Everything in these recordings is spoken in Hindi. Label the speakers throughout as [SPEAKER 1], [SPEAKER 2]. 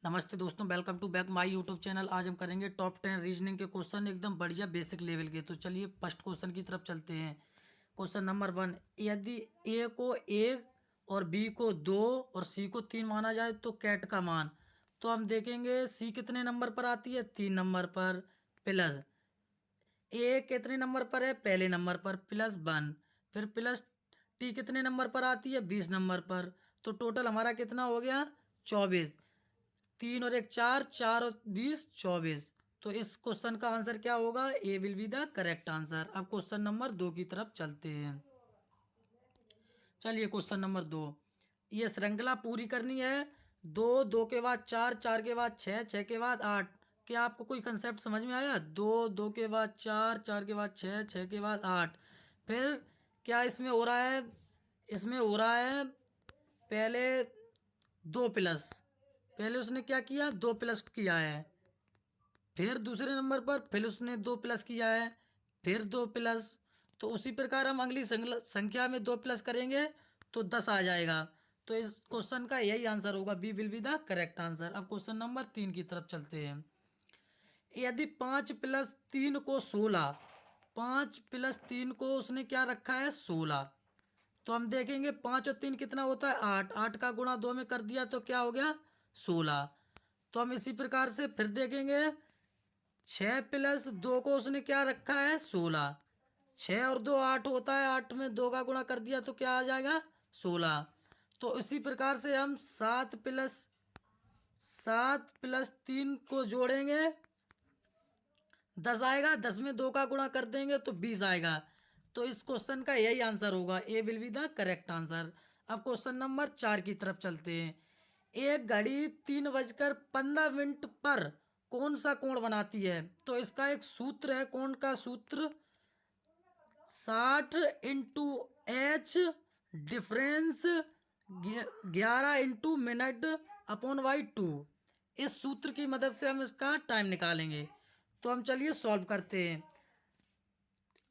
[SPEAKER 1] नमस्ते दोस्तों, welcome to back my YouTube channel. आज हम करेंगे टॉप 10 रीजनिंग के क्वेश्चन, एकदम बढ़िया बेसिक लेवल के। तो चलिए फर्स्ट क्वेश्चन की तरफ चलते हैं। क्वेश्चन नंबर 1, यदि ए को 1 और बी को 2 और सी को 3 माना जाए तो कैट का मान। तो हम देखेंगे सी कितने नंबर पर आती है, 3 नंबर पर, प्लस ए कितने नंबर पर है, पहले नंबर पर, +1, फिर प्लस टी कितने नंबर पर आती है, 20 नंबर पर। तो टोटल हमारा कितना हो गया, 24। 3 और 1 4, 4 और 20, 24। तो इस क्वेश्चन का आंसर क्या होगा, A will be the correct answer. अब क्वेश्चन नंबर 2 की तरफ चलते हैं। चलिए क्वेश्चन नंबर 2, ये श्रृंखला पूरी करनी है। 2, 2 के बाद 4, 4 के बाद 6, 6 के बाद 8। क्या आपको कोई कंसेप्ट समझ में आया? 2, 2 के बाद 4, 4 के बाद 6, 6 के बाद 8। फिर क्या इसमें हो रहा है, इसमें हो रहा है पहले 2 प्लस, पहले उसने क्या किया, 2 प्लस किया है। फिर दूसरे नंबर पर फिर उसने 2 प्लस किया है, फिर 2 प्लस। तो उसी प्रकार हम अगली संख्या में 2 प्लस करेंगे तो 10 आ जाएगा। तो इस क्वेश्चन का यही आंसर होगा, B will be the correct answer. अब क्वेश्चन नंबर 3 की तरफ चलते हैं। यदि 5 + 3 को 16, 5 + 3 को उसने क्या रखा है, 16। तो हम देखेंगे 5 और 3 कितना होता है, 8, 8 का गुणा 2 में कर दिया तो क्या हो गया, 16। तो हम इसी प्रकार से फिर देखेंगे 6 + 2 को उसने क्या रखा है, 16। 6 और 2 8 होता है, 8 में 2 का गुणा कर दिया तो क्या आ जाएगा, 16। तो इसी प्रकार से हम 7 + 3 को जोड़ेंगे, 10 आएगा। 10 में 2 का गुणा कर देंगे तो 20 आएगा। तो इस क्वेश्चन का यही आंसर होगा, A will be the correct answer. अब क्वेश्चन नंबर 4 की तरफ चलते हैं। एक घड़ी 3:15 पर कौन सा कोण बनाती है? तो इसका एक सूत्र है, कोण का सूत्र 60 × डिफरेंस 11 × मिनट/2। इस सूत्र की मदद से हम इसका टाइम निकालेंगे। तो हम चलिए सॉल्व करते हैं।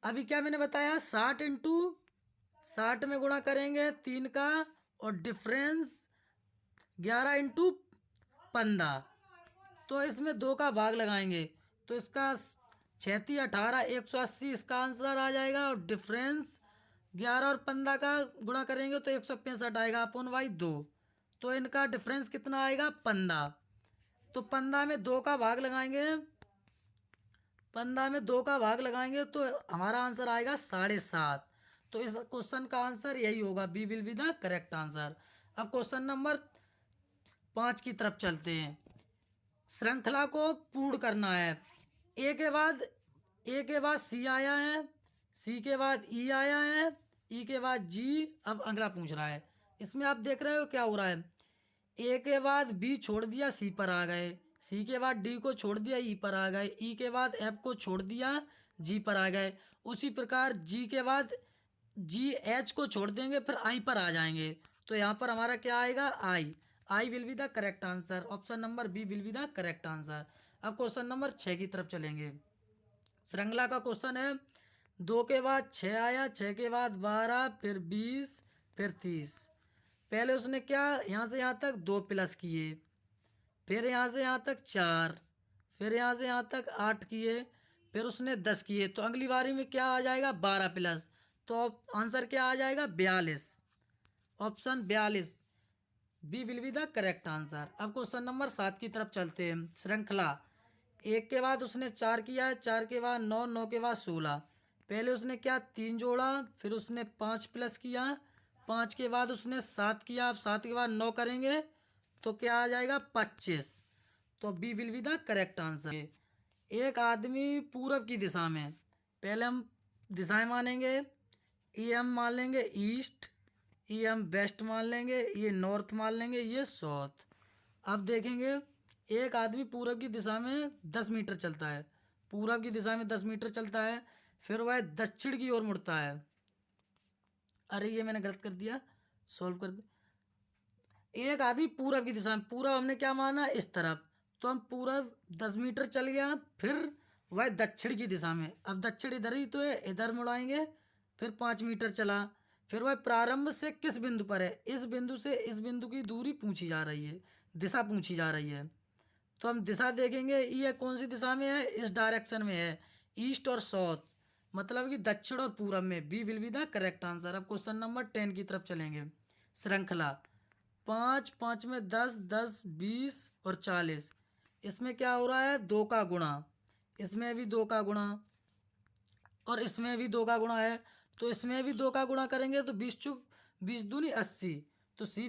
[SPEAKER 1] अभी क्या मैंने बताया, 60 में गुणा करेंगे 3 का, और डिफरेंस 11 × 15। तो इसमें 2 का भाग लगाएंगे तो इसका 36 18 180 इसका आंसर आ जाएगा। और डिफरेंस 11 और 15 का गुणा करेंगे तो 165 आएगा, अपॉन 2। तो इनका डिफरेंस कितना आएगा, 15। तो 15 में 2 का भाग लगाएंगे, 15 में 2 का भाग लगाएंगे तो हमारा आंसर आएगा 7.5। तो इस क्वेश्चन का आंसर यही होगा, B will be the correct answer. अब क्वेश्चन नंबर 5 की तरफ चलते हैं। श्रृंखला को पूर्ण करना है। ए के बाद सी आया है, सी के बाद ई आया है, ई के बाद जी। अब अगला पूछ रहा है, इसमें आप देख रहे हो क्या हो रहा है। ए के बाद बी छोड़ दिया, सी पर आ गए। सी के बाद डी को छोड़ दिया, ई पर आ गए। ई के बाद एफ को छोड़ दिया, जी पर आ गए। उसी प्रकार जी के बाद जी एच को छोड़ देंगे, फिर आई पर आ जाएंगे। तो यहाँ पर हमारा क्या आएगा, I. I will be the correct answer. Option number B will be the correct answer. अब क्वेश्चन नंबर 6 की तरफ चलेंगे। श्रृंखला का क्वेश्चन है, 2 के बाद 6 आया, 6 के बाद 12, फिर 20, फिर 30। पहले उसने क्या, यहाँ से यहाँ तक 2 प्लस किए, फिर यहाँ से यहाँ तक 4, फिर यहाँ से यहाँ तक 8 किए, फिर उसने 10 किए। तो अगली बारी में क्या आ जाएगा, 12 प्लस। तो आंसर क्या आ जाएगा, 42। Option 42, B will be the correct answer. अब क्वेश्चन नंबर 7 की तरफ चलते हैं। श्रृंखला, 1 के बाद उसने 4 किया है, 4 के बाद 9, 9 के बाद 16। पहले उसने क्या, 3 जोड़ा, फिर उसने 5 प्लस किया, 5 के बाद उसने 7 किया। अब 7 के बाद 9 करेंगे तो क्या आ जाएगा, 25। तो B will be the correct answer. एक आदमी पूरब की दिशा में, पहले हम दिशाएं मानेंगे। ये हम मान लेंगे ईस्ट, ये हम वेस्ट मान लेंगे, ये नॉर्थ मान लेंगे, ये साउथ। अब देखेंगे एक आदमी पूरब की दिशा में 10 मीटर चलता है, पूरब की दिशा में 10 मीटर चलता है, फिर वह दक्षिण की ओर मुड़ता है। अरे ये मैंने गलत कर दिया, सॉल्व कर दे। एक आदमी पूरब की दिशा में, पूरब हमने क्या माना, इस तरफ। तो हम पूरब 10 मीटर चल गया, फिर वह दक्षिण की दिशा में। अब दक्षिण इधर ही तो है, इधर मुड़ाएंगे, फिर 5 मीटर चला। फिर वह प्रारंभ से किस बिंदु पर है, इस बिंदु से इस बिंदु की दूरी पूछी जा रही है, दिशा पूछी जा रही है। तो हम दिशा देखेंगे, ये कौन सी दिशा में है, इस डायरेक्शन में है, ईस्ट और साउथ, मतलब कि दक्षिण और पूरब में। B will be the correct answer. अब क्वेश्चन नंबर 10 की तरफ चलेंगे। श्रृंखला 5, 5 में 10, 10, 20 और 40। इसमें क्या हो रहा है, 2 का गुणा, इसमें भी 2 का गुणा और इसमें भी 2 का गुणा है। तो इसमें भी 2 का गुणा करेंगे तो 20 चुक 20 दूनी 80। तो सी